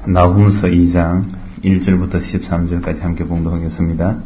나훔서 2장 1절부터 13절까지 함께 봉독하겠습니다.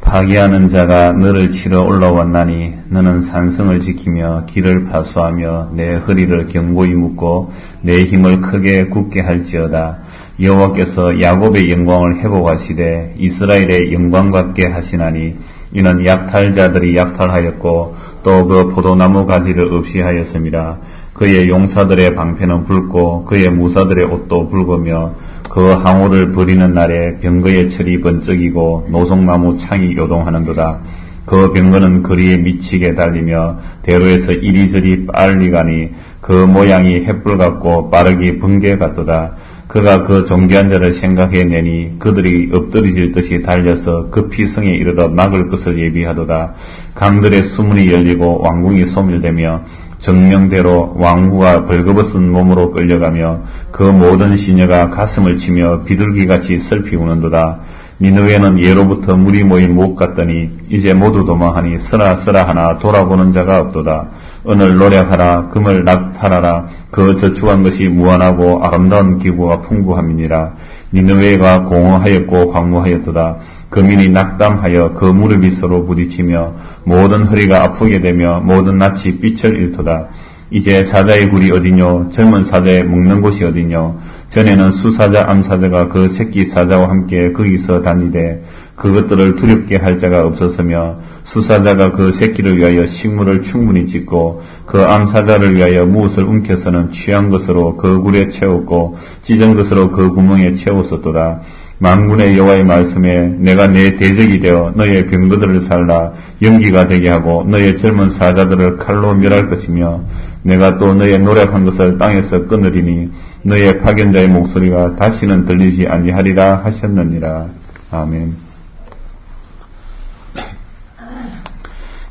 파괴하는 자가 너를 치러 올라왔나니 너는 산성을 지키며 길을 파수하며 내 허리를 견고히 묶고 내 힘을 크게 굳게 할지어다. 여호와께서 야곱의 영광을 회복하시되 이스라엘의 영광 받게 하시나니 이는 약탈자들이 약탈하였고 또 그 포도나무 가지를 없이 하였습니다. 그의 용사들의 방패는 붉고 그의 무사들의 옷도 붉으며 그 항우를 버리는 날에 병거의 철이 번쩍이고 노송나무 창이 요동하는도다. 그 병거는 거리에 미치게 달리며 대로에서 이리저리 빨리 가니 그 모양이 횃불 같고 빠르기 번개 같도다. 그가 그 존귀한 자를 생각해내니 그들이 엎드러질 듯이 달려서 급히 성에 이르러 막을 것을 예비하도다. 강들의 수문이 열리고 왕궁이 소멸되며 정령대로 왕후가 벌거벗은 몸으로 끌려가며 그 모든 시녀가 가슴을 치며 비둘기같이 슬피 우는도다. 니느웨는 예로부터 물이 모인 목 같더니 이제 모두 도망하니 쓰라 하나 돌아보는 자가 없도다. 오늘 노력하라 금을 낙탈하라 그 저축한 것이 무한하고 아름다운 기구가 풍부함이니라. 니느웨가 공허하였고 황무하였도다. 그 민이 낙담하여 그 무릎이 서로 부딪히며 모든 허리가 아프게 되며 모든 낯이 빛을 잃도다. 이제 사자의 굴이 어디뇨? 젊은 사자의 먹는 곳이 어디뇨? 전에는 수사자 암사자가 그 새끼 사자와 함께 거기서 다니되 그것들을 두렵게 할 자가 없었으며 수사자가 그 새끼를 위하여 식물을 충분히 짓고 그 암사자를 위하여 무엇을 움켜서는 취한 것으로 그 굴에 채웠고 찢은 것으로 그 구멍에 채웠었도다. 만군의 여호와의 말씀에 내가 내 대적이 되어 너의 병거들을 살라 연기가 되게 하고 너의 젊은 사자들을 칼로 멸할 것이며 내가 또 너의 노력한 것을 땅에서 끊으리니 너의 파견자의 목소리가 다시는 들리지 아니하리라 하셨느니라. 아멘.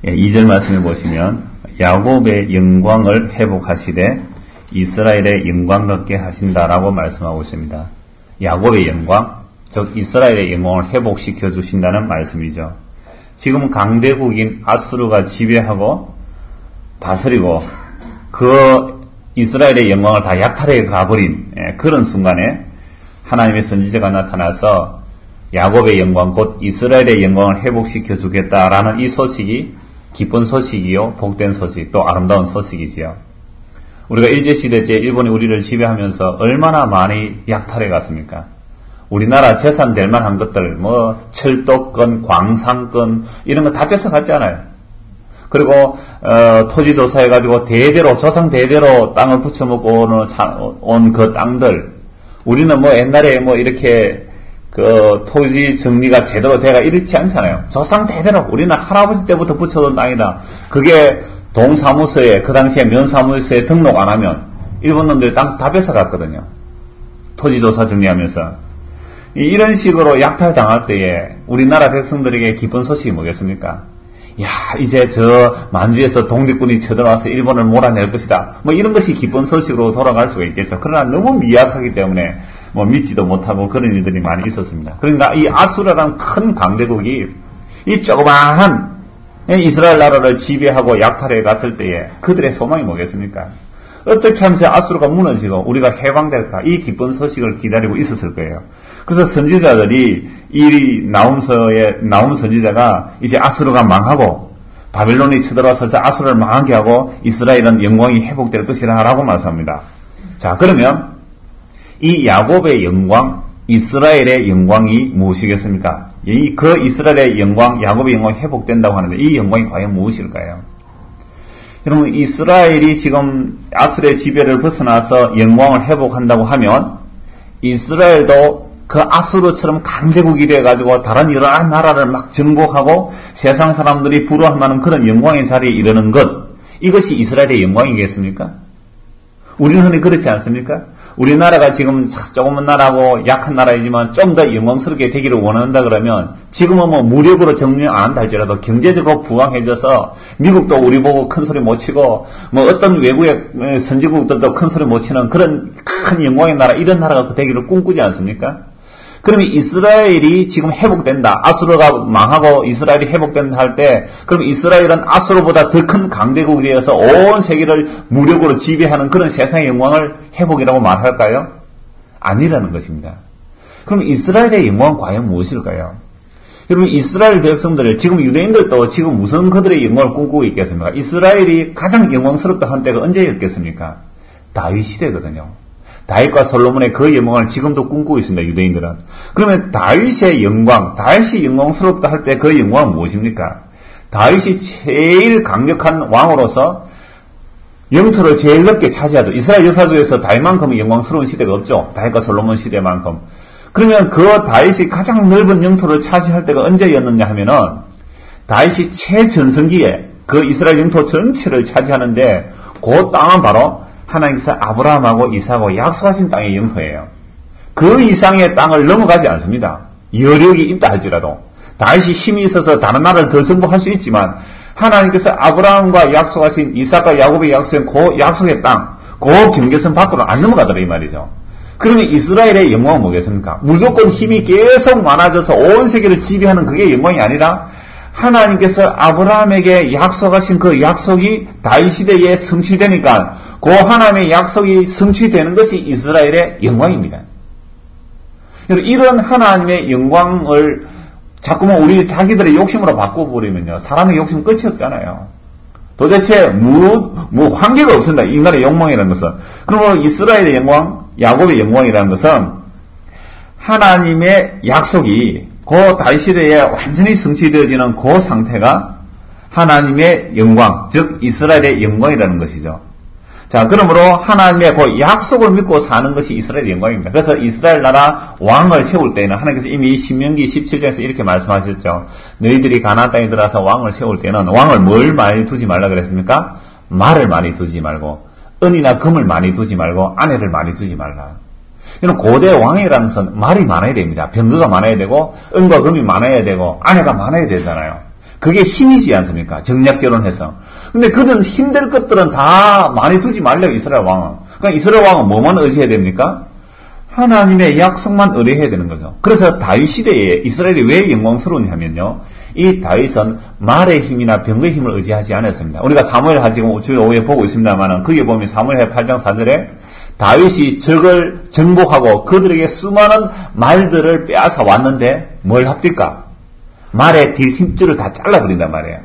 2절 말씀을 보시면 야곱의 영광을 회복하시되 이스라엘의 영광 같게 하신다라고 말씀하고 있습니다. 야곱의 영광, 즉 이스라엘의 영광을 회복시켜 주신다는 말씀이죠. 지금 강대국인 아수르가 지배하고 다스리고 그 이스라엘의 영광을 다 약탈해 가버린 그런 순간에 하나님의 선지자가 나타나서 야곱의 영광 곧 이스라엘의 영광을 회복시켜 주겠다라는 이 소식이 기쁜 소식이요 복된 소식 또 아름다운 소식이지요. 우리가 일제시대 때 일본이 우리를 지배하면서 얼마나 많이 약탈해 갔습니까? 우리나라 재산 될 만한 것들 철도권, 광산권 이런 거 다 뺏어갔잖아요. 그리고 토지 조사해가지고 대대로 조상 대대로 땅을 붙여먹고 온 그 땅들 우리는 옛날에 이렇게 그 토지 정리가 제대로 돼가 이렇지 않잖아요. 조상 대대로 우리는 할아버지 때부터 붙여둔 땅이다. 그게 동사무소에 그 당시에 면사무소에 등록 안 하면 일본 놈들이 땅 다 뺏어갔거든요. 토지 조사 정리하면서. 이런 식으로 약탈당할 때에 우리나라 백성들에게 기쁜 소식이 뭐겠습니까? 야, 이제 저 만주에서 독립군이 쳐들어와서 일본을 몰아낼 것이다. 이런 것이 기쁜 소식으로 돌아갈 수가 있겠죠. 그러나 너무 미약하기 때문에 믿지도 못하고 그런 일들이 많이 있었습니다. 그러니까 이 아수르라는 큰 강대국이 이 조그마한 이스라엘 나라를 지배하고 약탈해 갔을 때에 그들의 소망이 뭐겠습니까? 어떻게 하면 아수르가 무너지고 우리가 해방될까? 이 기쁜 소식을 기다리고 있었을 거예요. 그래서 선지자들이 이 나훔 선지자가 이제 아수르가 망하고 바벨론이 쳐들어와서 저 아수르를 망하게 하고 이스라엘은 영광이 회복될 것이라 라고 말씀합니다. 자, 그러면 이 야곱의 영광, 이스라엘의 영광이 무엇이겠습니까? 그 이스라엘의 영광, 야곱의 영광이 회복된다고 하는데 이 영광이 과연 무엇일까요? 여러분, 이스라엘이 지금 아수르의 지배를 벗어나서 영광을 회복한다고 하면 이스라엘도 그 아수르처럼 강대국이 돼가지고 다른 여러 나라를 막 정복하고 세상 사람들이 부러워할 만한 그런 영광의 자리에 이르는 것, 이것이 이스라엘의 영광이겠습니까? 우리는 흔히 그렇지 않습니까? 우리나라가 지금 조그만 나라고 약한 나라이지만 좀 더 영광스럽게 되기를 원한다 그러면 지금은 무력으로 정리를 안 한다 할지라도 경제적으로 부강해져서 미국도 우리 보고 큰 소리 못 치고 어떤 외국의 선진국들도 큰 소리 못 치는 그런 큰 영광의 나라 이런 나라가 되기를 꿈꾸지 않습니까? 그러면 이스라엘이 지금 회복된다. 아수르가 망하고 이스라엘이 회복된다 할 때 그럼 이스라엘은 아수르보다 더 큰 강대국이 되어서 온 세계를 무력으로 지배하는 그런 세상의 영광을 회복이라고 말할까요? 아니라는 것입니다. 그럼 이스라엘의 영광은 과연 무엇일까요? 여러분, 이스라엘 백성들, 지금 유대인들도 지금 무슨 그들의 영광을 꿈꾸고 있겠습니까? 이스라엘이 가장 영광스럽다 한 때가 언제였겠습니까? 다윗 시대거든요. 다윗과 솔로몬의 그 영광을 지금도 꿈꾸고 있습니다, 유대인들은. 그러면 다윗의 영광, 다윗이 영광스럽다 할 때 그 영광은 무엇입니까? 다윗이 제일 강력한 왕으로서 영토를 제일 넓게 차지하죠. 이스라엘 역사 중에서 다윗만큼은 영광스러운 시대가 없죠. 다윗과 솔로몬 시대만큼. 그러면 그 다윗이 가장 넓은 영토를 차지할 때가 언제였느냐 하면은 다윗이 최전성기에 그 이스라엘 영토 전체를 차지하는데 그 땅은 바로 하나님께서 아브라함하고 이삭하고 약속하신 땅의 영토예요. 그 이상의 땅을 넘어가지 않습니다. 여력이 있다 할지라도. 다윗이 힘이 있어서 다른 나라를 더 정복할 수 있지만 하나님께서 아브라함과 약속하신 이삭과 야곱의 약속한 그 약속의 땅, 그 경계선 밖으로 안 넘어가더라 이 말이죠. 그러면 이스라엘의 영광은 뭐겠습니까? 무조건 힘이 계속 많아져서 온 세계를 지배하는 그게 영광이 아니라 하나님께서 아브라함에게 약속하신 그 약속이 다윗 시대에 성취되니까 그 하나님의 약속이 성취되는 것이 이스라엘의 영광입니다. 이런 하나님의 영광을 자꾸만 우리 자기들의 욕심으로 바꿔버리면요. 사람의 욕심 끝이 없잖아요. 도대체 한계가 없습니다. 인간의 영광이라는 것은. 그러므로 이스라엘의 영광, 야곱의 영광이라는 것은 하나님의 약속이 그 다윗 시대에 완전히 성취되어지는 그 상태가 하나님의 영광, 즉 이스라엘의 영광이라는 것이죠. 자, 그러므로 하나님의 그 약속을 믿고 사는 것이 이스라엘의 영광입니다. 그래서 이스라엘 나라 왕을 세울 때는 하나님께서 이미 신명기 17장에서 이렇게 말씀하셨죠. 너희들이 가나안 땅에 들어가서 왕을 세울 때는 왕을 뭘 많이 두지 말라 그랬습니까? 말을 많이 두지 말고 은이나 금을 많이 두지 말고 아내를 많이 두지 말라. 이런 고대 왕이라는 것은 말이 많아야 됩니다. 병거가 많아야 되고 은과 금이 많아야 되고 아내가 많아야 되잖아요. 그게 힘이지 않습니까? 정략 결혼해서. 근데 그런 힘들 것들은 다 많이 두지 말래요, 이스라엘 왕은. 그러니까 이스라엘 왕은 뭐만 의지해야 됩니까? 하나님의 약속만 의뢰해야 되는 거죠. 그래서 다윗 시대에 이스라엘이 왜 영광스러우냐면요. 이 다윗은 말의 힘이나 병거의 힘을 의지하지 않았습니다. 우리가 사무엘하 지금 주일 오후에 보고 있습니다만은 거기에 보면 사무엘하 8장 4절에 다윗이 적을 정복하고 그들에게 수많은 말들을 빼앗아 왔는데 뭘 합니까? 말의 뒤 힘줄을 다 잘라버린단 말이에요.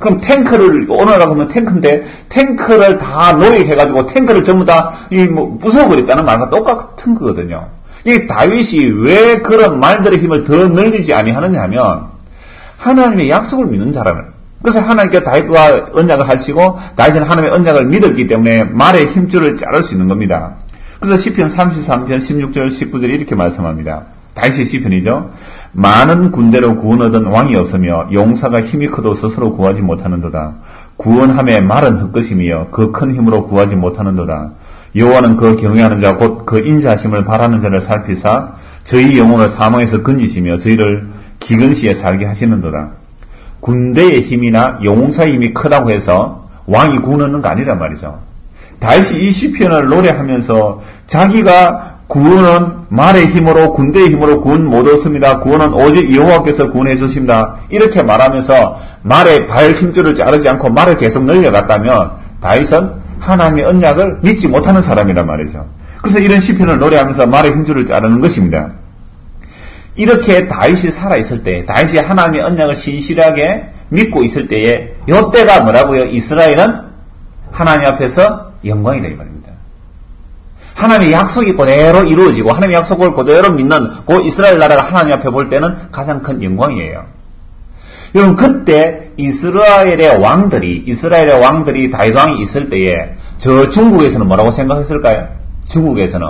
그럼 탱크를, 오늘날 보면 탱크인데, 탱크를 다 노획해가지고 탱크를 전부 다, 부숴버렸다는 말과 똑같은 거거든요. 이 다윗이 왜 그런 말들의 힘을 더 늘리지 아니하느냐 하면, 하나님의 약속을 믿는 자라는. 그래서 하나님께 다윗과 언약을 하시고, 다윗은 하나님의 언약을 믿었기 때문에 말의 힘줄을 자를 수 있는 겁니다. 그래서 시편 33편 16절 19절 이렇게 말씀합니다. 다윗의 시편이죠. 많은 군대로 구원 얻은 왕이 없으며 용사가 힘이 커도 스스로 구하지 못하는도다. 구원함에 말은 헛것이며 그 큰 힘으로 구하지 못하는도다. 여호와는 그 경외하는 자 곧 그 인자하심을 바라는 자를 살피사 저희 영혼을 사망에서 건지시며 저희를 기근시에 살게 하시는도다. 군대의 힘이나 용사의 힘이 크다고 해서 왕이 구원 얻는 거 아니란 말이죠. 다윗이 이 시편을 노래하면서 자기가 구원은 말의 힘으로 군대의 힘으로 구원 못 얻습니다. 구원은 오직 여호와께서 구원해 주십니다. 이렇게 말하면서 말의 발 힘줄을 자르지 않고 말을 계속 늘려갔다면 다윗은 하나님의 언약을 믿지 못하는 사람이란 말이죠. 그래서 이런 시편을 노래하면서 말의 힘줄을 자르는 것입니다. 이렇게 다윗이 살아있을 때, 다윗이 하나님의 언약을 신실하게 믿고 있을 때에 이때가 뭐라고요? 이스라엘은 하나님 앞에서 영광이다 이 말입니다. 하나님의 약속이 그대로 이루어지고 하나님의 약속을 그대로 믿는 그 이스라엘 나라가 하나님 앞에 볼 때는 가장 큰 영광이에요. 여러분 그때 이스라엘의 왕들이 다윗 왕이 있을 때에 저 중국에서는 뭐라고 생각했을까요? 중국에서는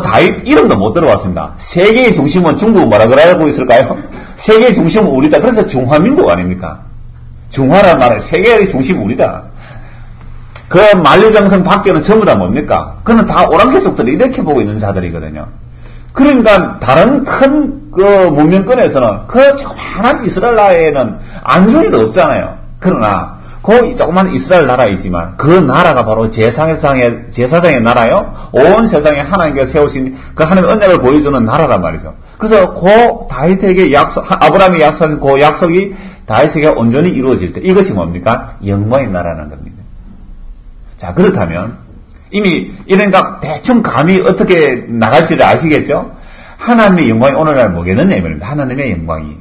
다윗 이름도 못 들어봤습니다. 세계의 중심은 중국은 뭐라 그러고 있을까요? 세계의 중심은 우리다. 그래서 중화민국 아닙니까? 중화란 말은 세계의 중심은 우리다. 그 만리장성 밖에는 전부 다 뭡니까? 그는 다 오랑캐족들이 이렇게 보고 있는 자들이거든요. 그러니까 다른 큰 문명권에서는 그 조그만한 이스라엘 나라에는 안중에도 없잖아요. 그러나 그 조그만 이스라엘 나라이지만 그 나라가 바로 제사장의 나라요. 온 세상에 하나님께서 세우신 그 하나님의 언약을 보여주는 나라란 말이죠. 그래서 그 다윗에게 아브라함이 약속하신 그 약속이 다윗에게 온전히 이루어질 때 이것이 뭡니까? 영광의 나라라는 겁니다. 자, 그렇다면 이미 이러니까 대충 감이 어떻게 나갈지를 아시겠죠? 하나님의 영광이 오늘날 뭐겠느냐 이 말입니다. 하나님의 영광이.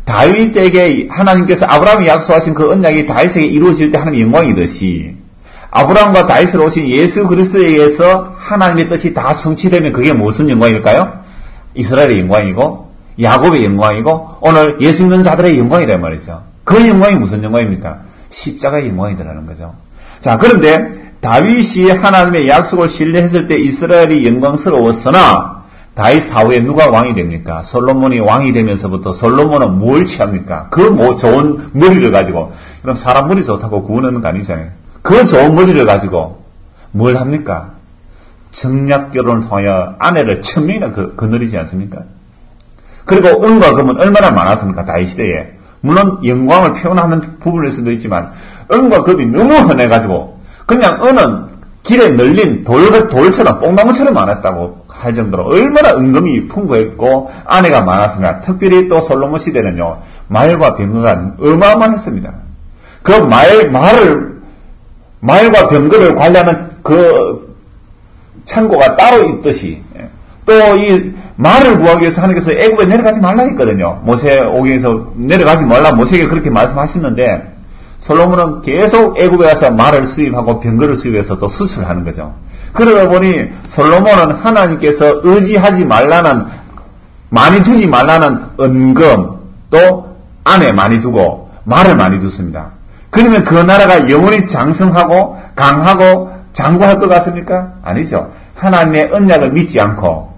다윗에게 하나님께서 아브라함이 약속하신 그 언약이 다윗에게 이루어질 때 하나님의 영광이듯이 아브라함과 다윗으로 오신 예수 그리스도에 의해서 하나님의 뜻이 다 성취되면 그게 무슨 영광일까요? 이스라엘의 영광이고 야곱의 영광이고 오늘 예수 믿는 자들의 영광이란 말이죠. 그 영광이 무슨 영광입니까? 십자가의 영광이라는 거죠. 자, 그런데 다윗이 하나님의 약속을 신뢰했을 때 이스라엘이 영광스러웠으나 다윗 사후에 누가 왕이 됩니까? 솔로몬이 왕이 되면서부터 솔로몬은 뭘 취합니까? 그 좋은 머리를 가지고, 그럼 사람 머리 좋다고 구원하는 거 아니잖아요. 그 좋은 머리를 가지고 뭘 합니까? 정략 결혼을 통하여 아내를 1000명이나 거느리지 않습니까? 그리고 은과 금은 얼마나 많았습니까? 다윗 시대에. 물론 영광을 표현하는 부분일 수도 있지만 은과 금이 너무 흔해가지고 그냥 은은 길에 널린 돌처럼 뽕나무처럼 많았다고 할 정도로 얼마나 은금이 풍부했고 아내가 많았습니다. 특별히 또 솔로몬 시대는요, 말과 병거가 어마어마했습니다. 그 말과 병거를 관리하는 그 창고가 따로 있듯이 또 이 말을 구하기 위해서 하나님께서 애굽에 내려가지 말라 했거든요. 모세오경에서 내려가지 말라 모세에게 그렇게 말씀하셨는데 솔로몬은 계속 애굽에 가서 말을 수입하고 병거를 수입해서 또 수출하는 거죠. 그러다 보니 솔로몬은 하나님께서 의지하지 말라는, 많이 두지 말라는 은금, 또 안에 많이 두고 말을 많이 뒀습니다. 그러면 그 나라가 영원히 장성하고 강하고 장구할 것 같습니까? 아니죠. 하나님의 언약을 믿지 않고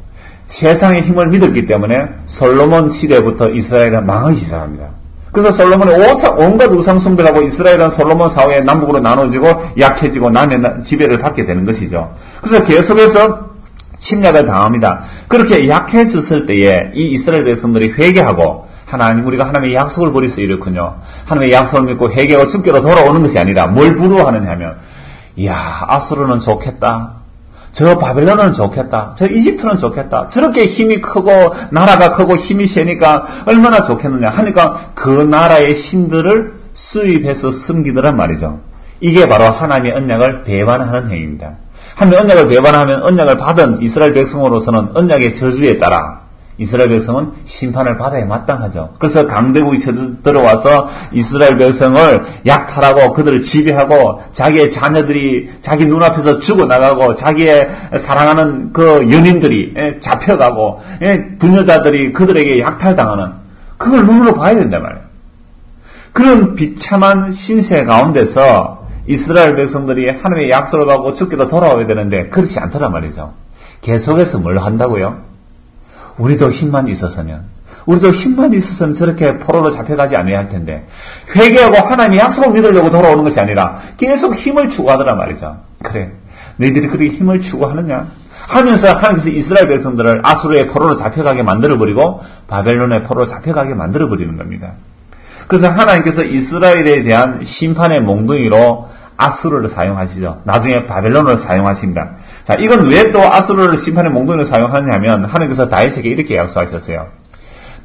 세상의 힘을 믿었기 때문에 솔로몬 시대부터 이스라엘은 망하기 시작합니다. 그래서 솔로몬이 온갖 우상 숭배를 하고 이스라엘은 솔로몬 사후에 남북으로 나눠지고 약해지고 남의 지배를 받게 되는 것이죠. 그래서 계속해서 침략을 당합니다. 그렇게 약해졌을 때에 이 이스라엘 백성들이 회개하고 하나님, 우리가 하나님의 약속을 버려서 이렇군요. 하나님의 약속을 믿고 회개하고 죽게로 돌아오는 것이 아니라 뭘 부러워하느냐 하면, 이야, 아수르는 좋겠다. 저 바벨론은 좋겠다. 저 이집트는 좋겠다. 저렇게 힘이 크고 나라가 크고 힘이 세니까 얼마나 좋겠느냐 하니까 그 나라의 신들을 수입해서 섬기더란 말이죠. 이게 바로 하나님의 언약을 배반하는 행위입니다. 하나님의 언약을 배반하면 언약을 받은 이스라엘 백성으로서는 언약의 저주에 따라 이스라엘 백성은 심판을 받아야 마땅하죠. 그래서 강대국이 들어와서 이스라엘 백성을 약탈하고 그들을 지배하고 자기의 자녀들이 자기 눈앞에서 죽어나가고 자기의 사랑하는 그 연인들이 잡혀가고 부녀자들이 그들에게 약탈당하는 그걸 눈으로 봐야 된단 말이에요. 그런 비참한 신세 가운데서 이스라엘 백성들이 하나님의 약속을 받고 죽기로 돌아오게 되는데 그렇지 않더란 말이죠. 계속해서 뭘 한다고요? 우리도 힘만 있었으면 저렇게 포로로 잡혀가지 않아야 할 텐데 회개하고 하나님의 약속을 믿으려고 돌아오는 것이 아니라 계속 힘을 추구하더란 말이죠. 그래, 너희들이 그렇게 힘을 추구하느냐 하면서 하나님께서 이스라엘 백성들을 아수르의 포로로 잡혀가게 만들어버리고 바벨론의 포로로 잡혀가게 만들어버리는 겁니다. 그래서 하나님께서 이스라엘에 대한 심판의 몽둥이로 아수르를 사용하시죠. 나중에 바벨론을 사용하신다. 자, 이건 왜 또 아수르를 심판의 몽둥이로 사용하느냐 하면 하나님께서 다윗에게 이렇게 약속하셨어요.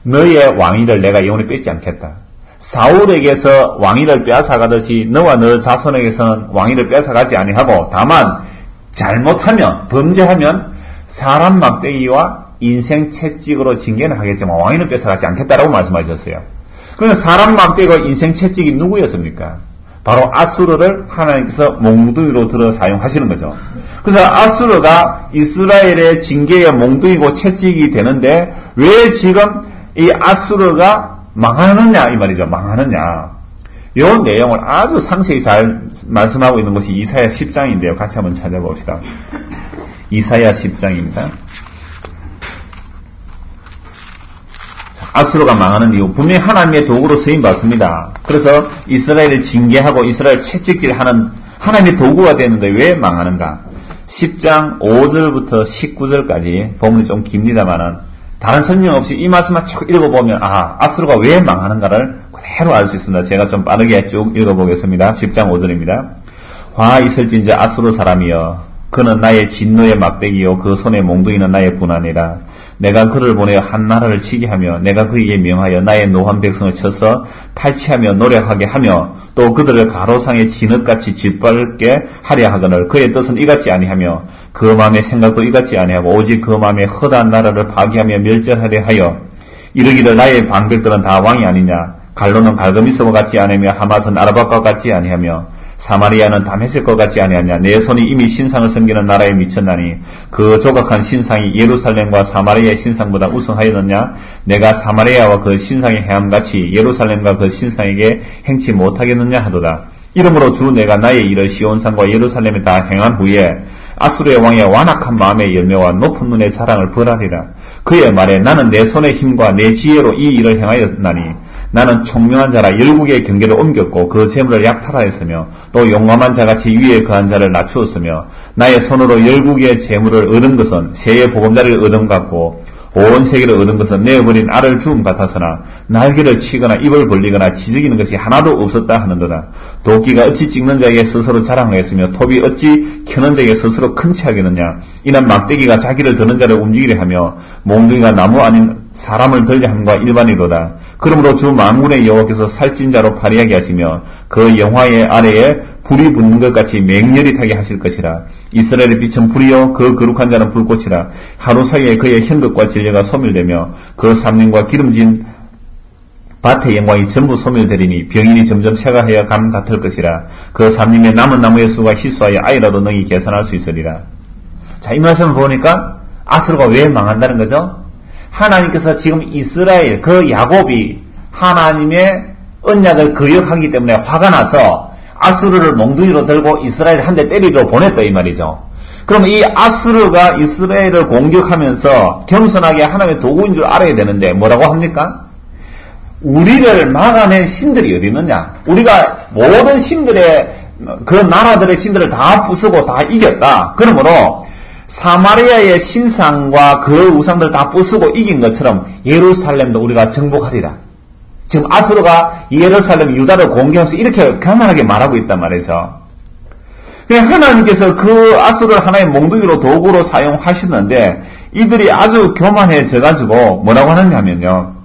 너의 왕위를 내가 영원히 뺏지 않겠다. 사울에게서 왕위를 빼앗아가듯이 너와 너 자손에게서는 왕위를 빼앗아가지 아니하고 다만 잘못하면 범죄하면 사람 막대기와 인생 채찍으로 징계는 하겠지만 왕위는 뺏어가지 않겠다라고 말씀하셨어요. 그러면 사람 막대기와 인생 채찍이 누구였습니까? 바로 아수르를 하나님께서 몽둥이로 들어 사용하시는 거죠. 그래서 아수르가 이스라엘의 징계의 몽둥이고 채찍이 되는데 왜 지금 이 아수르가 망하느냐 이 말이죠. 망하느냐. 이 내용을 아주 상세히 잘 말씀하고 있는 것이 이사야 10장인데요. 같이 한번 찾아봅시다. 이사야 10장입니다. 아수르가 망하는 이유, 분명히 하나님의 도구로 쓰임받습니다. 그래서 이스라엘을 징계하고 이스라엘 채찍질 하는 하나님의 도구가 되는데 왜 망하는가? 10장 5절부터 19절까지 본문이 좀 깁니다만은 다른 설명 없이 이 말씀만 쭉 읽어보면 아수르가 왜 망하는가를 그대로 알 수 있습니다. 제가 좀 빠르게 쭉 읽어보겠습니다. 10장 5절입니다. 화 있을진저 아수르 사람이여 그는 나의 진노의 막대기요 그 손의 몽둥이는 나의 분하니라. 내가 그를 보내어 한 나라를 치게 하며 내가 그에게 명하여 나의 노한 백성을 쳐서 탈취하며 노력하게 하며 또 그들을 가로상의 진흙같이 짓밟게 하려 하거늘 그의 뜻은 이같지 아니하며 그 마음의 생각도 이같지 아니하고 오직 그 마음에 허다한 나라를 파괴하며 멸절하려 하여 이르기를 나의 방백들은 다 왕이 아니냐 갈로는 갈그미스와 같지 아니하며 하맛은 아르밧과 같지 아니하며 사마리아는 다메섹과 같지 아니하냐 내 손이 이미 신상을 섬기는 나라에 미쳤나니 그 조각한 신상이 예루살렘과 사마리아의 신상보다 우승하였느냐 내가 사마리아와 그 신상의 행함같이 예루살렘과 그 신상에게 행치 못하겠느냐 하도다. 이러므로 주 내가 나의 일을 시온산과 예루살렘에 다 행한 후에 아수르의 왕의 완악한 마음의 열매와 높은 눈의 자랑을 벌하리라. 그의 말에 나는 내 손의 힘과 내 지혜로 이 일을 행하였나니 나는 총명한 자라 열국의 경계를 옮겼고 그 재물을 약탈하였으며 또 용감한 자같이 위에 그한 자를 낮추었으며 나의 손으로 열국의 재물을 얻은 것은 새의 보금자리를 얻은 것 같고 온 세계를 얻은 것은 내어버린 알을 주음 같았으나 날개를 치거나 입을 벌리거나 지저귀는 것이 하나도 없었다 하는도다. 도끼가 어찌 찍는 자에게 스스로 자랑하겠으며 톱이 어찌 켜는 자에게 스스로 큰 체하겠느냐. 이는 막대기가 자기를 드는 자를 움직이려 하며 몽둥이가 나무 아닌 사람을 들려 함과 일반이로다. 그러므로 주 만군의 여호와께서 살찐 자로 파리하게 하시며 그 영화의 아래에 불이 붙는 것 같이 맹렬히 타게 하실 것이라. 이스라엘의 빛은 불이요 그 거룩한 자는 불꽃이라. 하루 사이에 그의 현극과 진리가 소멸되며 그 삼림과 기름진 밭의 영광이 전부 소멸되리니 병인이 점점 쇠가하여 감 같을 것이라. 그 삼림에 남은 나무의 수가 희수하여 아이라도 능히 계산할 수 있으리라. 자, 이 말씀을 보니까 아수르가 왜 망한다는 거죠? 하나님께서 지금 이스라엘 그 야곱이 하나님의 언약을 거역하기 때문에 화가 나서 아수르를 몽둥이로 들고 이스라엘 한 대 때리러 보냈다 이 말이죠. 그럼 이 아수르가 이스라엘을 공격하면서 겸손하게 하나님의 도구인 줄 알아야 되는데 뭐라고 합니까? 우리를 막아낸 신들이 어디 있느냐? 우리가 모든 신들의 그 나라들의 신들을 다 부수고 다 이겼다. 그러므로 사마리아의 신상과 그 우상들 다 부수고 이긴 것처럼 예루살렘도 우리가 정복하리라. 지금 아수르가 예루살렘 유다를 공격하면서 이렇게 교만하게 말하고 있단 말이죠. 하나님께서 그 아수르를 하나의 몽둥이로 도구로 사용하시는데 이들이 아주 교만해져가지고 뭐라고 하느냐면요.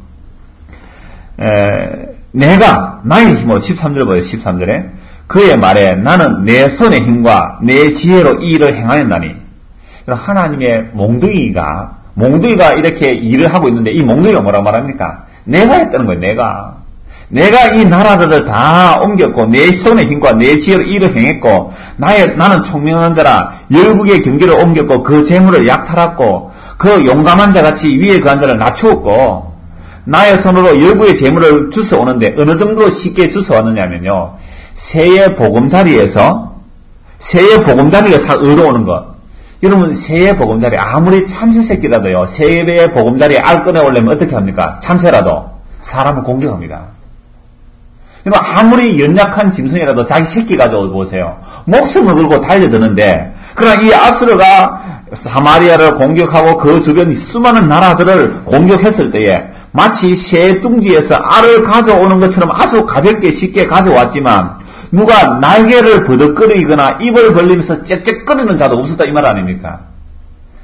내가 나의 힘으로 13절 보여요. 13절에 그의 말에 나는 내 손의 힘과 내 지혜로 이 일을 행하였나니 하나님의 몽둥이가 이렇게 일을 하고 있는데 이 몽둥이가 뭐라고 말합니까? 내가 했다는 거예요. 내가 이 나라들을 다 옮겼고 내 손의 힘과 내 지혜로 일을 행했고 나는 총명한 자라 열국의 경계를 옮겼고 그 재물을 약탈했고 그 용감한 자같이 위에 그한 자를 낮추었고 나의 손으로 열국의 재물을 주워오는데 어느 정도로 쉽게 주워왔느냐면요. 새의 보금자리를 얻어오는 것. 여러분 새의 보금자리 아무리 참새 새끼라도요. 새의 보금자리에 알 꺼내오려면 어떻게 합니까? 참새라도 사람을 공격합니다. 여러분 아무리 연약한 짐승이라도 자기 새끼 가져보세요. 목숨을 걸고 달려드는데 그러나 이 아수르가 사마리아를 공격하고 그 주변 수많은 나라들을 공격했을 때에 마치 새 둥지에서 알을 가져오는 것처럼 아주 가볍게 쉽게 가져왔지만 누가 날개를 버덕거리거나 입을 벌리면서 짹짹거리는 자도 없었다 이 말 아닙니까?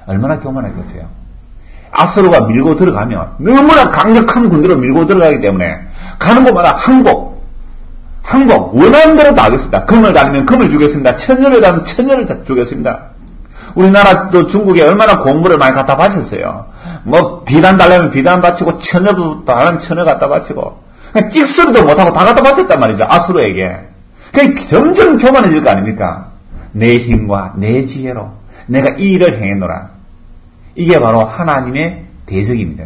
얼마나 교만하겠어요. 아수르가 밀고 들어가면 너무나 강력한 군대로 밀고 들어가기 때문에 가는 곳마다 항복 원하는 대로 다 하겠습니다. 금을 달면 금을 주겠습니다. 천년을 달면 천년을 주겠습니다. 우리나라 또 중국에 얼마나 공물을 많이 갖다 바쳤어요. 뭐 비단 달라면 비단 바치고 천여도 달라면 천여 갖다 바치고 그냥 찍소리도 못하고 다 갖다 바쳤단 말이죠. 아수르에게. 그러니까 점점 교만해질 거 아닙니까? 내 힘과 내 지혜로 내가 이 일을 행했노라. 이게 바로 하나님의 대적입니다.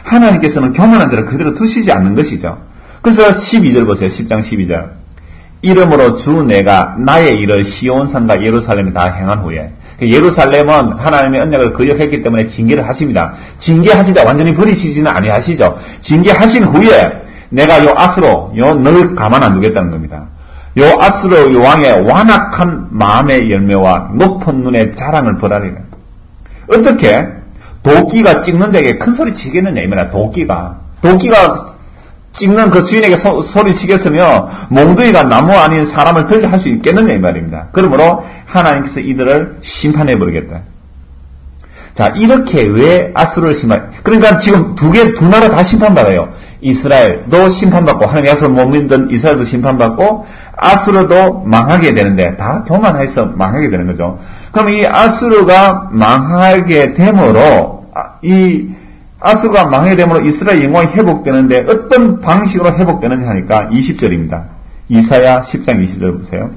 하나님께서는 교만한 자를 그대로 두시지 않는 것이죠. 그래서 12절 보세요. 10장 12절. 이러므로 주 내가 나의 일을 시온산과 예루살렘에 다 행한 후에 예루살렘은 하나님의 언약을 거역했기 때문에 징계를 하십니다. 징계하시다 완전히 버리시지는 아니하시죠. 징계하신 후에 내가 요 아수로 너 가만 안 두겠다는 겁니다. 요 아수르 요 왕의 완악한 마음의 열매와 높은 눈의 자랑을 벌하리라. 어떻게? 도끼가 찍는 자에게 큰 소리 치겠느냐, 이 말이야, 도끼가 찍는 그 주인에게 소리 치겠으며, 몽둥이가 나무 아닌 사람을 들게 할 수 있겠느냐, 이 말입니다. 그러므로 하나님께서 이들을 심판해버리겠다. 자, 이렇게 왜 아수르를 그러니까 지금 두 나라 다 심판받아요. 이스라엘도 심판받고, 하나님 약속을 못 믿던 이스라엘도 심판받고, 아수르도 망하게 되는데, 다 교만해서 망하게 되는 거죠. 그럼 이 아수르가 망하게 됨으로, 아수르가 망하게 됨으로 이스라엘 영광이 회복되는데, 어떤 방식으로 회복되느냐 하니까 20절입니다. 이사야 10장 20절 보세요.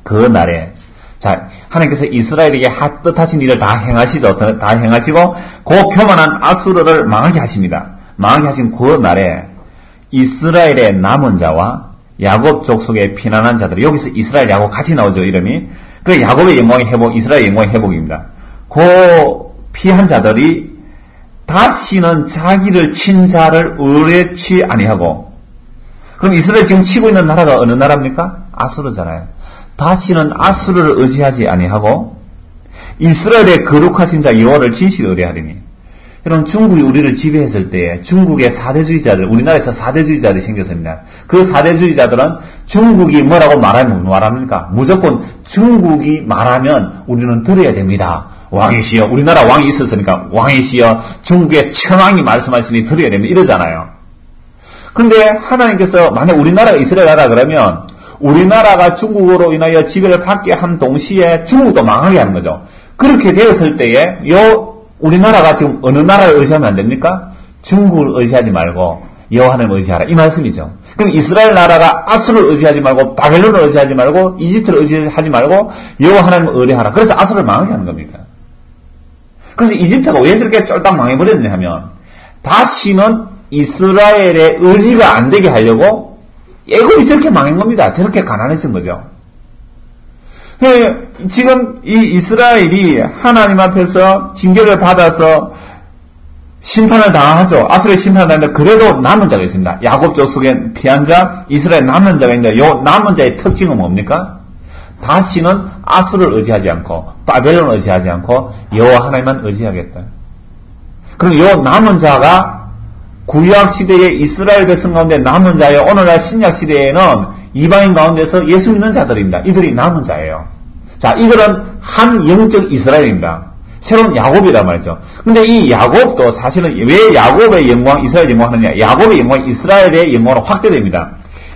그 날에, 자, 하나님께서 이스라엘에게 뜻하신 일을 다 행하시죠. 다 행하시고, 그 교만한 아수르를 망하게 하십니다. 망하게 하신 그 날에, 이스라엘의 남은 자와 야곱 족속의 피난한 자들, 여기서 이스라엘 야곱 같이 나오죠, 이름이. 그 야곱의 영광의 회복, 이스라엘 영광의 회복입니다. 그 피한 자들이 다시는 자기를 친 자를 의뢰치 아니하고, 그럼 이스라엘 지금 치고 있는 나라가 어느 나라입니까? 아수르잖아요. 다시는 아수르를 의지하지 아니하고 이스라엘의 거룩하신 자 여호와를 진실히 의뢰하리니. 여러분, 중국이 우리를 지배했을 때에 중국의 사대주의자들, 우리나라에서 사대주의자들이 생겼습니다. 그 사대주의자들은 중국이 뭐라고 말합니까? 무조건 중국이 말하면 우리는 들어야 됩니다. 왕이시여, 우리나라 왕이 있었으니까 왕이시여, 중국의 천왕이 말씀하시니 들어야 됩니다. 이러잖아요. 그런데 하나님께서 만약 우리나라가 이스라엘 나라 그러면 우리나라가 중국으로 인하여 지배를 받게 한 동시에 중국도 망하게 하는 거죠. 그렇게 되었을 때에 우리나라가 지금 어느 나라를 의지하면 안 됩니까? 중국을 의지하지 말고 여호와 하나님을 의지하라, 이 말씀이죠. 그럼 이스라엘 나라가 아수르를 의지하지 말고 바벨론을 의지하지 말고 이집트를 의지하지 말고 여호와 하나님을 의뢰하라. 그래서 아수르를 망하게 하는 겁니다. 그래서 이집트가 왜 저렇게 쫄딱 망해버렸냐 하면 다시는 이스라엘의 의지가 안 되게 하려고 애굽이 저렇게 망한 겁니다. 저렇게 가난해진 거죠. 지금 이 이스라엘이 하나님 앞에서 징계를 받아서 심판을 당하죠. 아수르의 심판을 당하는데 그래도 남은 자가 있습니다. 야곱 족속의 피한 자, 이스라엘 남은 자가 있는데 이 남은 자의 특징은 뭡니까? 다시는 아수르를 의지하지 않고 바벨론을 의지하지 않고 여호와 하나님만 의지하겠다. 그럼 이 남은 자가 구약 시대의 이스라엘 백성 가운데 남은 자예요. 오늘날 신약 시대에는 이방인 가운데서 예수 믿는 자들입니다. 이들이 남은 자예요. 자, 이들은 한 영적 이스라엘입니다. 새로운 야곱이란 말이죠. 근데 이 야곱도 사실은 왜 야곱의 영광, 이스라엘 영광 하느냐? 야곱의 영광이 이스라엘의 영광으로 확대됩니다.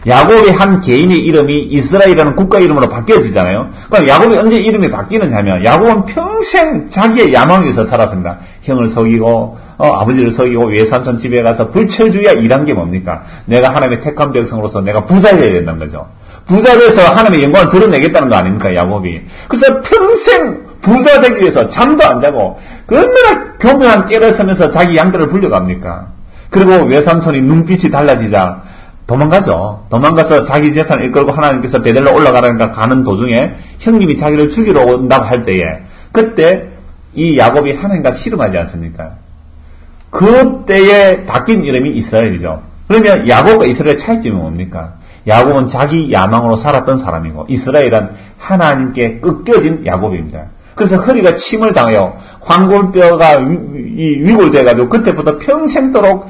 야곱의 한 개인의 이름이 이스라엘이라는 국가 이름으로 바뀌어지잖아요. 그럼 야곱이 언제 이름이 바뀌느냐 하면 야곱은 평생 자기의 야망 위에서 살았습니다. 형을 속이고 아버지를 속이고 외삼촌 집에 가서 불철주야 일한 게 뭡니까? 내가 하나님의 택한 백성으로서 내가 부자 되어야 된다는 거죠. 부자 돼서 하나님의 영광을 드러내겠다는 거 아닙니까, 야곱이? 그래서 평생 부자 되기 위해서 잠도 안 자고 얼마나 교묘한 깨를 서면서 자기 양들을 불려갑니까? 그리고 외삼촌이 눈빛이 달라지자 도망가죠. 도망가서 자기 재산을 이끌고 하나님께서 베델로 올라가라니까 가는 도중에 형님이 자기를 죽이러 온다고 할 때에 그때 이 야곱이 하나님과 씨름하지 않습니까? 그때에 바뀐 이름이 이스라엘이죠. 그러면 야곱과 이스라엘의 차이점이 뭡니까? 야곱은 자기 야망으로 살았던 사람이고 이스라엘은 하나님께 꺾여진 야곱입니다. 그래서 허리가 침을 당하여 황골뼈가 위골돼가지고 그때부터 평생도록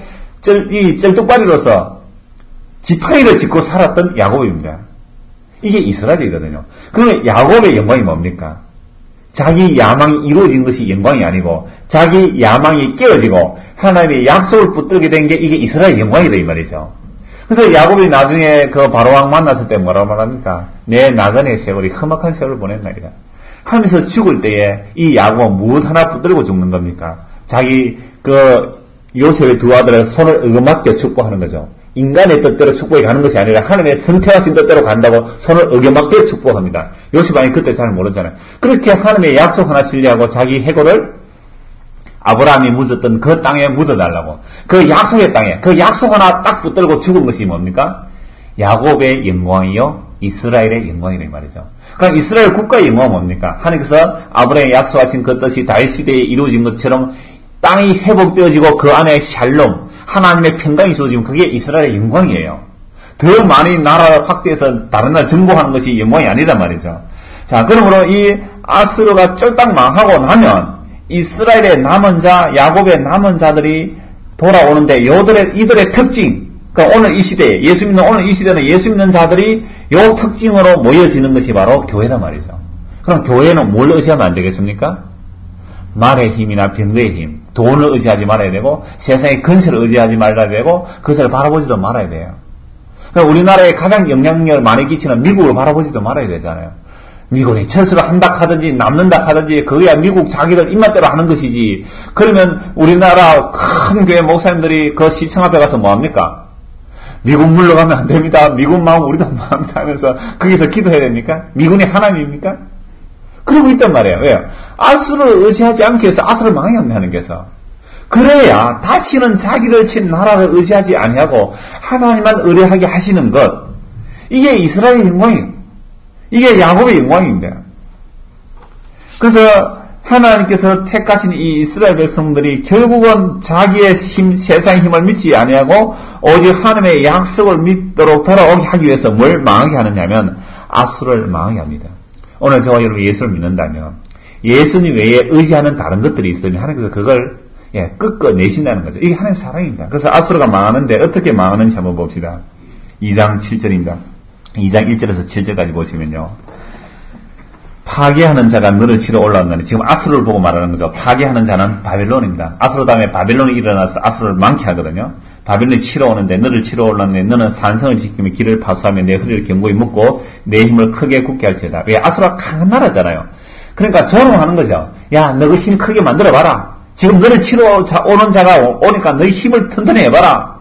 이 쩔뚝발이로서 지팡이를 짚고 살았던 야곱입니다. 이게 이스라엘이거든요. 그러면 야곱의 영광이 뭡니까? 자기 야망이 이루어진 것이 영광이 아니고 자기 야망이 깨어지고 하나님의 약속을 붙들게 된 게 이게 이스라엘의 영광이다 이 말이죠. 그래서 야곱이 나중에 그 바로왕 만났을 때 뭐라고 말합니까? 내 나그네 세월이 험악한 세월을 보냈나이다 하면서 죽을 때에 이 야곱은 무엇 하나 붙들고 죽는 겁니까? 자기 요셉의 두 아들을 손을 어겨맞겨 축복하는 거죠. 인간의 뜻대로 축복이 가는 것이 아니라 하나님의 선택하신 뜻대로 간다고 손을 어겨맞게 축복합니다. 요셉왕이 그때 잘 모르잖아요. 그렇게 하나님의 약속 하나 신뢰하고 자기 해골을 아브라함이 묻었던 그 땅에 묻어달라고. 그 약속의 땅에 그 약속 하나 딱 붙들고 죽은 것이 뭡니까? 야곱의 영광이요 이스라엘의 영광이란 말이죠. 그럼 이스라엘 국가의 영광은 뭡니까? 하나님께서 아브라함에 약속하신 그 뜻이 다윗 시대에 이루어진 것처럼 땅이 회복되어지고 그 안에 샬롬 하나님의 평강이 주어지면 그게 이스라엘의 영광이에요. 더 많이 나라를 확대해서 다른 나라 정복하는 것이 영광이 아니란 말이죠. 자, 그러므로 이 아수르가 쫄딱 망하고 나면 이스라엘의 남은 자, 야곱의 남은 자들이 돌아오는데 이들의 특징, 그러니까 오늘 이 시대에 오늘 이 시대는 예수 믿는 자들이 요 특징으로 모여지는 것이 바로 교회란 말이죠. 그럼 교회는 뭘 의지하면 안 되겠습니까? 말의 힘이나 병거의 힘, 돈을 의지하지 말아야 되고 세상의 건설을 의지하지 말아야 되고 그것을 바라보지도 말아야 돼요. 그러니까 우리나라에 가장 영향력을 많이 끼치는 미국을 바라보지도 말아야 되잖아요. 미국이 철수를 한다 하든지 남는다 하든지 그거야 미국 자기들 입맛대로 하는 것이지. 그러면 우리나라 큰 교회 목사님들이 그 시청 앞에 가서 뭐합니까? 미국 물러가면 안 됩니다. 미국 마음 우리도 마음 하면서 거기서 기도해야 됩니까? 미군이 하나님입니까? 그러고 있단 말이에요. 왜요? 아수를 의지하지 않기 위해서 아수를 망하게 하는 게서. 그래야 다시는 자기를 친 나라를 의지하지 아니하고 하나님만 의뢰하게 하시는 것. 이게 이스라엘의 영광이에요. 이게 야곱의 영광입니다. 그래서 하나님께서 택하신 이 이스라엘 백성들이 결국은 자기의 힘, 세상의 힘을 믿지 아니하고 오직 하나님의 약속을 믿도록 돌아오게 하기 위해서 뭘 망하게 하느냐면 아수를 망하게 합니다. 오늘 저와 여러분이 예수를 믿는다면 예수님 외에 의지하는 다른 것들이 있으면 하나님께서 그걸 끄꺼내신다는 거죠. 이게 하나님의 사랑입니다. 그래서 아수르가 망하는데 어떻게 망하는지 한번 봅시다. 2장 7절입니다. 2장 1절에서 7절까지 보시면요. 파괴하는 자가 너를 치러 올라온다니 지금 아수르를 보고 말하는 거죠. 파괴하는 자는 바벨론입니다. 아수르 다음에 바벨론이 일어나서 아수르를 망케 하거든요. 바벨론이 치러 오는데 너를 치러 올라오는데 너는 산성을 지키며 길을 파수하며 내 허리를 견고히 묶고 내 힘을 크게 굳게 할지어다. 왜? 아수르가 강한 나라잖아요. 그러니까 조롱하는 거죠. 야, 너 그 힘 크게 만들어봐라. 지금 너를 치러 오는 자가 오니까 너희 힘을 튼튼히 해봐라.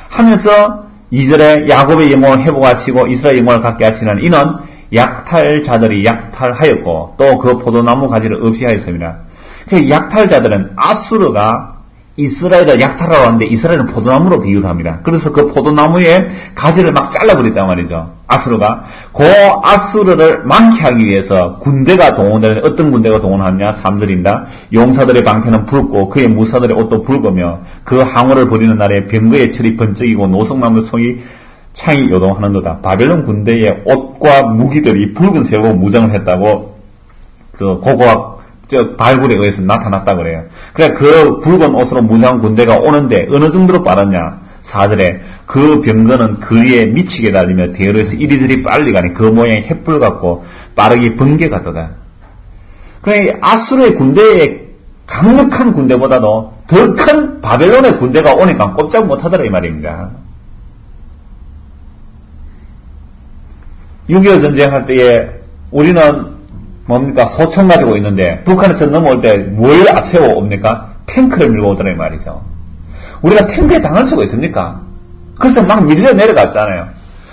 하면서 2절에 야곱의 영광을 회복하시고 이스라엘 영광을 갖게 하시는 이는 약탈자들이 약탈하였고 또 그 포도나무 가지를 없이 하였습니다. 그 약탈자들은 아수르가 이스라엘을 약탈하러 왔는데 이스라엘은 포도나무로 비유를 합니다. 그래서 그 포도나무의 가지를 막 잘라버렸단 말이죠. 아수르가. 그 아수르를 망케 하기 위해서 군대가 동원되는데 어떤 군대가 동원하느냐? 3절입니다. 용사들의 방패는 붉고 그의 무사들의 옷도 붉으며 그 항우를 벌이는 날에 병거의 철이 번쩍이고 노성나무 송이 창이 요동하는도다. 바벨론 군대의 옷과 무기들이 붉은색으로 무장을 했다고 그 고고학 발굴에 의해서 나타났다고 그래요. 그래 그 붉은 옷으로 무장한 군대가 오는데 어느 정도로 빠르냐? 4절에 그 병거는 그리에 미치게 달리며 대로에서 이리저리 빨리 가니 그 모양이 횃불 같고 빠르게 번개 같더다. 그래 아수르의 군대의 강력한 군대보다도 더 큰 바벨론의 군대가 오니까 꼼짝 못하더라 이 말입니다. 6.25 전쟁할 때에 우리는 뭡니까? 소총 가지고 있는데 북한에서 넘어올 때 뭘 앞세워 옵니까? 탱크를 밀고 오더라 이 말이죠. 우리가 탱크에 당할 수가 있습니까? 그래서 막 밀려 내려갔잖아요.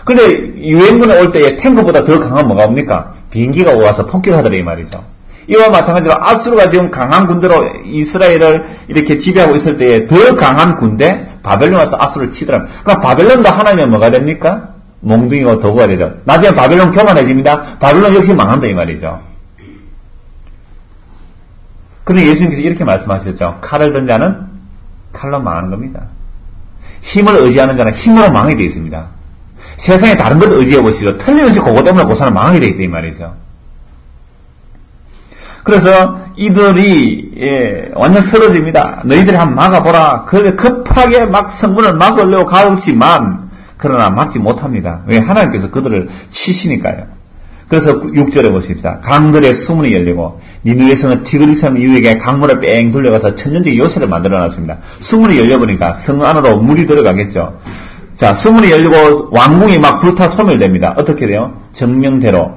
그런데 유엔군에 올 때에 탱크보다 더 강한 뭐가 옵니까? 비행기가 와서 폭격하더라 이 말이죠. 이와 마찬가지로 아수르가 지금 강한 군대로 이스라엘을 이렇게 지배하고 있을 때에 더 강한 군대 바벨론 와서 아수르를 치더라. 그럼 바벨론도 하나님은 뭐가 됩니까? 몽둥이고 도구가 되죠. 나중에 바벨론 교만해집니다. 바벨론 역시 망한다 이 말이죠. 그런데 예수님께서 이렇게 말씀하셨죠. 칼을 든 자는 칼로 망하는 겁니다. 힘을 의지하는 자는 힘으로 망하게 되어 있습니다. 세상에 다른 것 의지해 보시죠. 틀림없이 그것 때문에 그 사람 망하게 되어 있다 이 말이죠. 그래서 이들이 완전 쓰러집니다. 너희들이 한번 막아보라. 그렇게 급하게 막 성문을 막으려고 가지만 그러나 막지 못합니다. 왜? 하나님께서 그들을 치시니까요. 그래서 6절에 보십시다. 강들의 수문이 열리고 니느웨성은 티그리성 이후에게 강물을 뺑 돌려가서 천년적인 요새를 만들어놨습니다. 수문이 열려보니까 성 안으로 물이 들어가겠죠. 자, 수문이 열리고 왕궁이 막 불타 소멸됩니다. 어떻게 돼요? 정명대로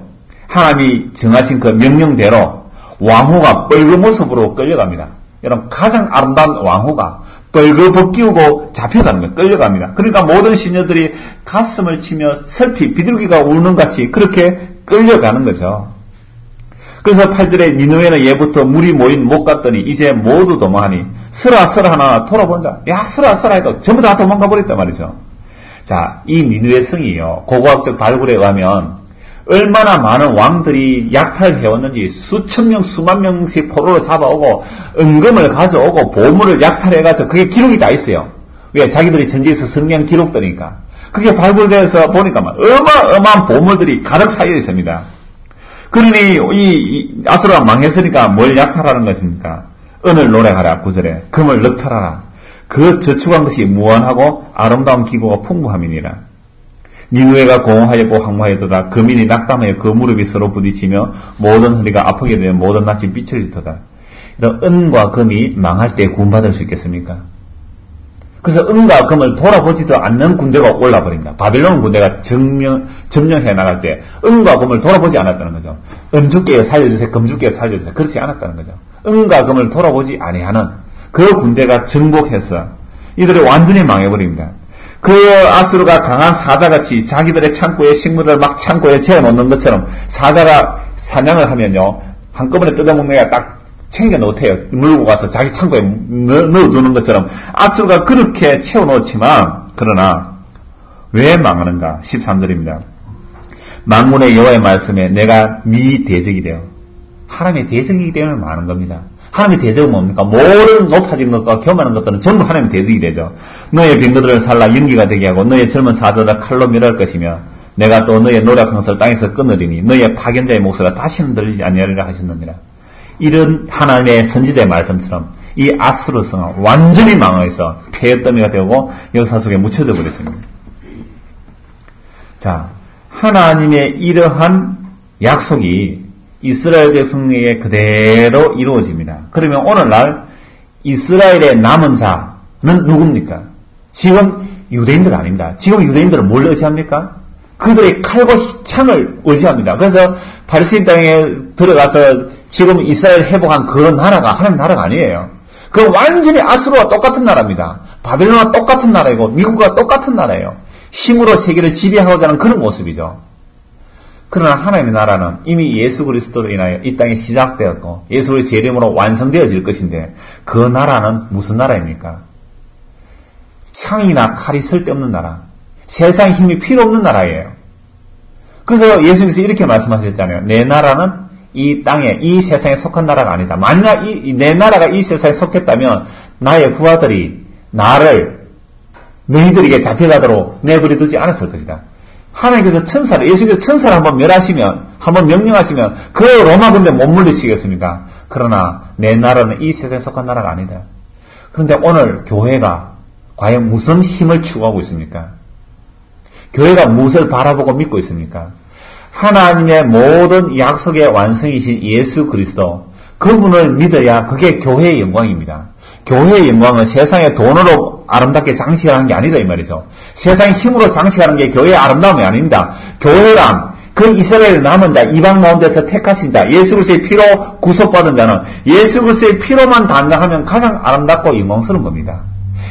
하나님이 정하신 그 명령대로 왕후가 뻘그 모습으로 끌려갑니다. 여러분 가장 아름다운 왕후가 벌거벗기우고 잡혀가는 거예요. 끌려갑니다. 그러니까 모든 시녀들이 가슴을 치며 슬피 비둘기가 우는 같이 그렇게 끌려가는 거죠. 그래서 8절에 니느웨는 예부터 물이 모인 못 갔더니 이제 모두 도망하니 서라 하나 돌아본자. 야 서라 해도 전부 다 도망가 버렸단 말이죠. 자, 이 니느웨 성이요. 고고학적 발굴에 의하면 얼마나 많은 왕들이 약탈해왔는지 수천 명, 수만 명씩 포로로 잡아오고 은금을 가져오고 보물을 약탈해가서 그게 기록이 다 있어요. 왜? 자기들이 전쟁에서 승리한 기록들이니까. 그게 발굴돼서 보니까 어마어마한 보물들이 가득 쌓여 있습니다. 그러니 이 아수르가 망했으니까 뭘 약탈하는 것입니까? 은을 노력하라 9절에 금을 넉탈하라. 그 저축한 것이 무한하고 아름다운 기구가 풍부함이니라. 니느웨가 공허하였고 황무하였도다. 거민이 낙담하여 그 무릎이 서로 부딪히며 모든 허리가 아프게 되면 모든 낯이 삐쳐질도다. 이런 은과 금이 망할 때 구원받을 수 있겠습니까? 그래서 은과 금을 돌아보지도 않는 군대가 올라버립니다. 바빌론 군대가 점령해 나갈 때 은과 금을 돌아보지 않았다는 거죠. 은 줄게요 살려주세요, 금 줄게요 살려주세요. 그렇지 않았다는 거죠. 은과 금을 돌아보지 아니하는 그 군대가 정복해서 이들이 완전히 망해버립니다. 그 아수르가 강한 사자같이 자기들의 창고에 식물을 막 창고에 재워놓는 것처럼 사자가 사냥을 하면요 한꺼번에 뜯어먹는 게 딱 챙겨 놓대요. 물고 가서 자기 창고에 넣어두는 것처럼 아수르가 그렇게 채워놓지만 그러나 왜 망하는가? 13절입니다. 만군의 여호와의 말씀에 내가 네 대적이 되어 하나님의 대적이기 때문에 망하는 겁니다. 하나님의 대적은 뭡니까? 모든 높아진 것과 교만한 것들은 전부 하나님의 대적이 되죠. 너의 빈거들을 살라 연기가 되게 하고 너의 젊은 사도를 칼로 멸할 것이며 내가 또 너의 노력한 것을 땅에서 끊으리니 너의 파견자의 목소리가 다시는 들리지 아니하리라 하셨느니라. 이런 하나님의 선지자의 말씀처럼 이 아수르 성은 완전히 망해서 폐의 더미가 되고 역사 속에 묻혀져 버렸습니다. 자, 하나님의 이러한 약속이 이스라엘 백성에게 그대로 이루어집니다. 그러면 오늘날 이스라엘의 남은 자는 누굽니까? 지금 유대인들 아닙니다. 지금 유대인들은 뭘 의지합니까? 그들의 칼과 창을 의지합니다. 그래서 팔레스타인 땅에 들어가서 지금 이스라엘 회복한 그 나라가 하나님 나라가 아니에요. 그 완전히 아수르와 똑같은 나라입니다. 바벨론과 똑같은 나라이고 미국과 똑같은 나라예요. 힘으로 세계를 지배하고자 하는 그런 모습이죠. 그러나 하나님의 나라는 이미 예수 그리스도로 인하여 이 땅에 시작되었고 예수 그리스도의 이름으로 완성되어질 것인데 그 나라는 무슨 나라입니까? 창이나 칼이 쓸데없는 나라, 세상 힘이 필요 없는 나라예요. 그래서 예수님께서 이렇게 말씀하셨잖아요. 내 나라는 이 땅에, 이 세상에 속한 나라가 아니다. 만약 내 나라가 이 세상에 속했다면 나의 부하들이 나를 너희들에게 잡혀가도록 내버려 두지 않았을 것이다. 하나님께서 천사를, 예수께서 천사를 한번 멸하시면, 한번 명령하시면 그 로마 군대 못 물리치겠습니까? 그러나 내 나라는 이 세상에 속한 나라가 아니다. 그런데 오늘 교회가 과연 무슨 힘을 추구하고 있습니까? 교회가 무엇을 바라보고 믿고 있습니까? 하나님의 모든 약속의 완성이신 예수 그리스도, 그분을 믿어야 그게 교회의 영광입니다. 교회의 영광은 세상의 돈으로 아름답게 장식하는 게 아니다 이 말이죠. 세상의 힘으로 장식하는 게 교회의 아름다움이 아닙니다. 교회란 그 이스라엘 남은 자, 이방 가운데서 택하신 자, 예수 그리스도의 피로 구속받은 자는 예수 그리스도의 피로만 단장하면 가장 아름답고 영광스러운 겁니다.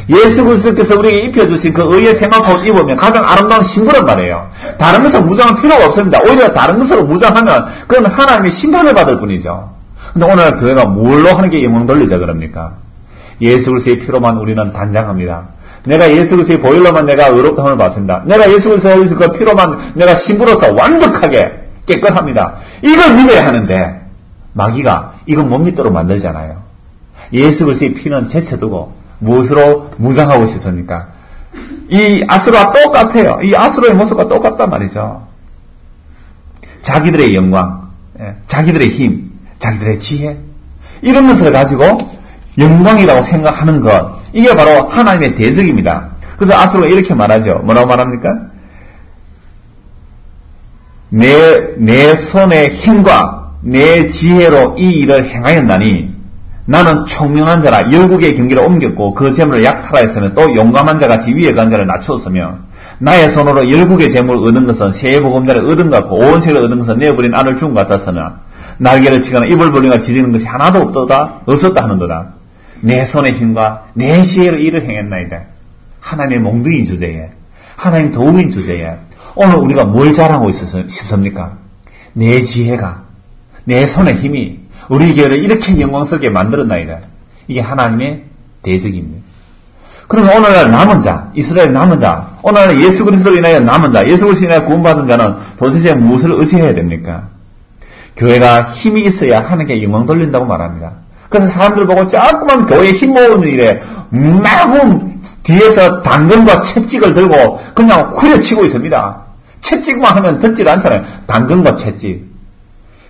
예수 그리스도께서 우리에게 입혀주신 그 의의 세마포를 입으면 가장 아름다운 신부란 말이에요. 다른 것을 무장할 필요가 없습니다. 오히려 다른 것으로 무장하면 그건 하나님의 심판을 받을 뿐이죠. 근데 오늘 교회가 뭘로 하는 게 영광 돌리자 그럽니까? 예수 그리스도의 피로만 우리는 단장합니다. 내가 예수 그리스도의 보혈로만 내가 의롭다함을 받습니다. 내가 예수 그리스도의 그 피로만 내가 신부로서 완벽하게 깨끗합니다. 이걸 믿어야 하는데 마귀가 이건 못 믿도록 만들잖아요. 예수 그리스도의 피는 제쳐두고 무엇으로 무장하고 싶습니까? 이 아수르와 똑같아요. 이 아수르의 모습과 똑같단 말이죠. 자기들의 영광, 자기들의 힘, 자기들의 지혜, 이런 것을 가지고 영광이라고 생각하는 것, 이게 바로 하나님의 대적입니다. 그래서 아수르가 이렇게 말하죠. 뭐라고 말합니까? 내 손의 힘과 내 지혜로 이 일을 행하였나니 나는 총명한 자라 열국의 경기를 옮겼고 그 재물을 약탈하였으며 또 용감한 자같이 위에 간 자를 낮추었으며 나의 손으로 열국의 재물을 얻은 것은 세보금자를 얻은 것 같고 온 세를 얻은 것은 내어버린 알을 준 것 같았으나 날개를 치거나 입을 벌리거나 지지는 것이 하나도 없었다 하는도다. 내 손의 힘과 내 지혜로 일을 행했나이다. 하나님의 몽둥이인 주제에, 하나님 도움인 주제에 오늘 우리가 뭘 자랑하고 싶습니까? 내 지혜가, 내 손의 힘이 우리 교회를 이렇게 영광스럽게 만들었나이다. 이게 하나님의 대적입니다. 그러면 오늘날 남은 자, 이스라엘 남은 자, 오늘날 예수 그리스도로 인하여 남은 자, 예수 그리스도로 인하여 구원받은 자는 도대체 무엇을 의지해야 됩니까? 교회가 힘이 있어야 하나님께 영광 돌린다고 말합니다. 그래서 사람들 보고 자꾸만 교회에 힘 모으는 일에 마구 뒤에서 당근과 채찍을 들고 그냥 후려치고 있습니다. 채찍만 하면 듣질 않잖아요. 당근과 채찍.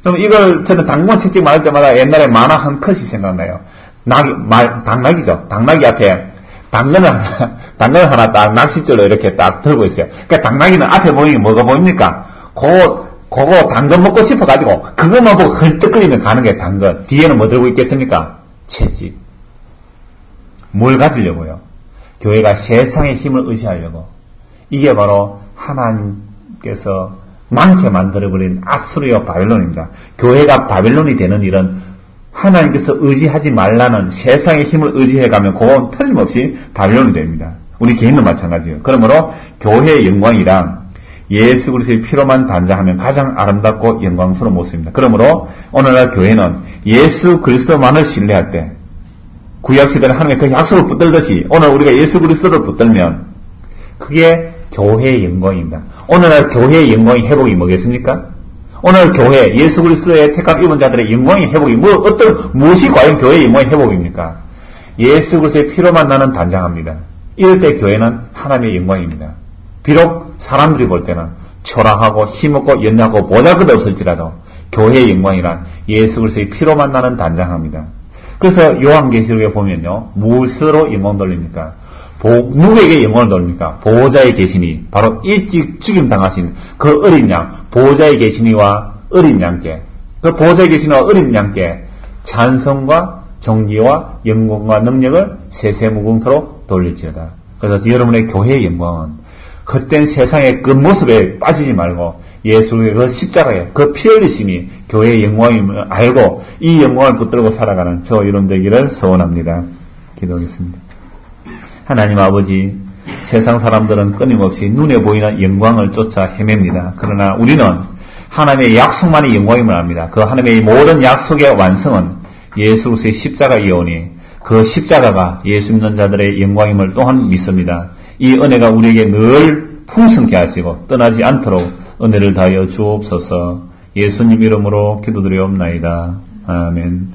그럼 이걸 저는 당근과 채찍 말할 때마다 옛날에 만화 한 컷이 생각나요. 당나귀죠. 당나귀 앞에 당근을 하나 딱 낚싯줄로 이렇게 딱 들고 있어요. 그러니까 당나귀는 앞에 보이는 게 뭐가 보입니까? 그거 당근 먹고 싶어가지고 그것만 보고 헐떡거리면 가는 게 당근. 뒤에는 뭐 들고 있겠습니까? 채찍. 뭘 가지려고요? 교회가 세상의 힘을 의지하려고. 이게 바로 하나님께서 많게 만들어버린 아수르와 바벨론입니다. 교회가 바벨론이 되는 일은 하나님께서 의지하지 말라는 세상의 힘을 의지해가면 그건 틀림없이 바벨론이 됩니다. 우리 개인도 마찬가지예요. 그러므로 교회의 영광이란 예수 그리스도의 피로만 단장하면 가장 아름답고 영광스러운 모습입니다. 그러므로 오늘날 교회는 예수 그리스도만을 신뢰할 때 구약시대는 하나님의 그 약속을 붙들듯이 오늘 우리가 예수 그리스도를 붙들면 그게 교회의 영광입니다. 오늘날 교회의 영광의 회복이 뭐겠습니까? 오늘 교회 예수 그리스도의 택함 입은 자들의 영광의 회복이 무엇이 과연 교회의 영광의 회복입니까? 예수 그리스도의 피로만 나는 단장합니다. 이럴 때 교회는 하나님의 영광입니다. 비록 사람들이 볼 때는 초라하고 힘없고 연약하고 보잘것없을지라도 교회의 영광이란 예수 그리스도의 피로만 나는 단장합니다. 그래서 요한계시록에 보면요, 무엇으로 영광 돌립니까? 누구에게 영광을 돌립니까? 보호자에 계시니, 바로 일찍 죽임 당하신 그 어린 양, 보호자에 계시니와 어린 양께, 그 보호자에 계시니와 어린 양께 찬송과 정기와 영광과 능력을 세세무궁토록 돌릴지어다. 그래서 여러분의 교회의 영광은 헛된 세상의 그 모습에 빠지지 말고 예수의 그 십자가에 그 피 흘리심이 교회의 영광임을 알고 이 영광을 붙들고 살아가는 저 여러분 되기를 소원합니다. 기도하겠습니다. 하나님 아버지, 세상 사람들은 끊임없이 눈에 보이는 영광을 쫓아 헤맵니다. 그러나 우리는 하나님의 약속만이 영광임을 압니다. 그 하나님의 모든 약속의 완성은 예수 그리스도의 십자가이오니 그 십자가가 예수 믿는 자들의 영광임을 또한 믿습니다. 이 은혜가 우리에게 늘 풍성케 하시고 떠나지 않도록 은혜를 다하여 주옵소서. 예수님 이름으로 기도드리옵나이다. 아멘.